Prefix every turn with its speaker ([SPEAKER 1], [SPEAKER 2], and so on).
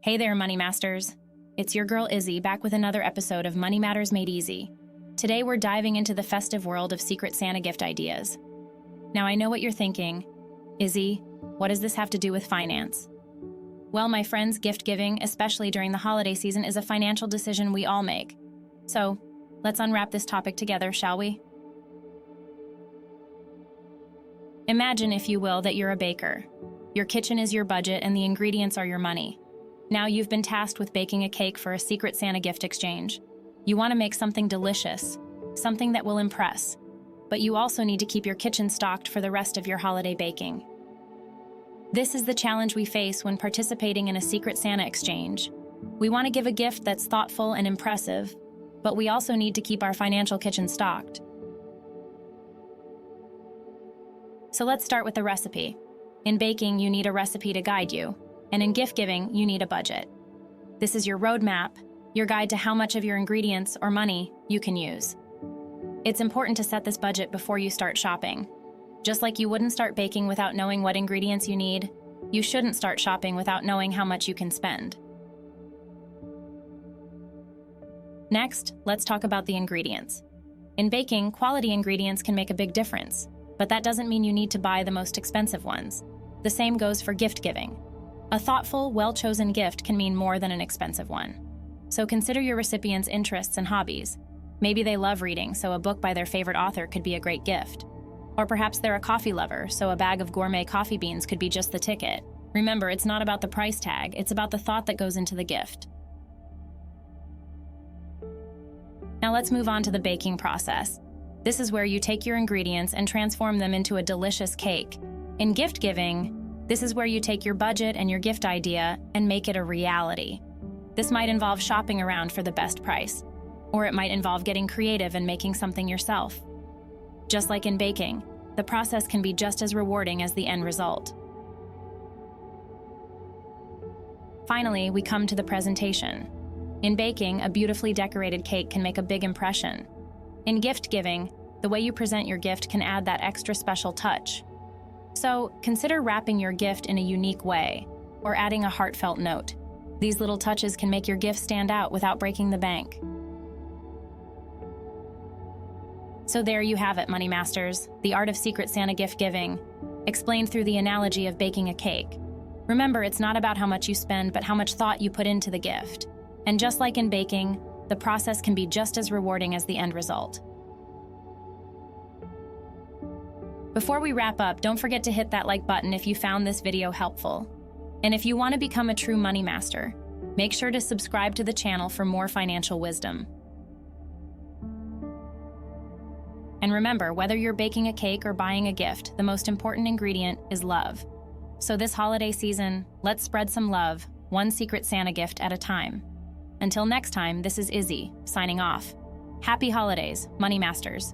[SPEAKER 1] Hey there, Money Masters. It's your girl Izzy back with another episode of Money Matters Made Easy. Today we're diving into the festive world of Secret Santa gift ideas. Now I know what you're thinking. Izzy, what does this have to do with finance? Well, my friends, gift giving, especially during the holiday season, is a financial decision we all make. So, let's unwrap this topic together, shall we? Imagine, if you will, that you're a baker. Your kitchen is your budget and the ingredients are your money. Now you've been tasked with baking a cake for a Secret Santa gift exchange. You want to make something delicious, something that will impress, but you also need to keep your kitchen stocked for the rest of your holiday baking. This is the challenge we face when participating in a Secret Santa exchange. We want to give a gift that's thoughtful and impressive, but we also need to keep our financial kitchen stocked. So let's start with the recipe. In baking, you need a recipe to guide you. And in gift giving, you need a budget. This is your roadmap, your guide to how much of your ingredients or money you can use. It's important to set this budget before you start shopping. Just like you wouldn't start baking without knowing what ingredients you need, you shouldn't start shopping without knowing how much you can spend. Next, let's talk about the ingredients. In baking, quality ingredients can make a big difference, but that doesn't mean you need to buy the most expensive ones. The same goes for gift giving. A thoughtful, well-chosen gift can mean more than an expensive one. So consider your recipient's interests and hobbies. Maybe they love reading, so a book by their favorite author could be a great gift. Or perhaps they're a coffee lover, so a bag of gourmet coffee beans could be just the ticket. Remember, it's not about the price tag, it's about the thought that goes into the gift. Now let's move on to the baking process. This is where you take your ingredients and transform them into a delicious cake. In gift giving, this is where you take your budget and your gift idea and make it a reality. This might involve shopping around for the best price, or it might involve getting creative and making something yourself. Just like in baking, the process can be just as rewarding as the end result. Finally, we come to the presentation. In baking, a beautifully decorated cake can make a big impression. In gift giving, the way you present your gift can add that extra special touch. So, consider wrapping your gift in a unique way, or adding a heartfelt note. These little touches can make your gift stand out without breaking the bank. So there you have it, Money Masters, the art of Secret Santa gift giving, explained through the analogy of baking a cake. Remember, it's not about how much you spend, but how much thought you put into the gift. And just like in baking, the process can be just as rewarding as the end result. Before we wrap up, don't forget to hit that like button if you found this video helpful. And if you want to become a true money master, make sure to subscribe to the channel for more financial wisdom. And remember, whether you're baking a cake or buying a gift, the most important ingredient is love. So this holiday season, let's spread some love, one Secret Santa gift at a time. Until next time, this is Izzy, signing off. Happy holidays, Money Masters.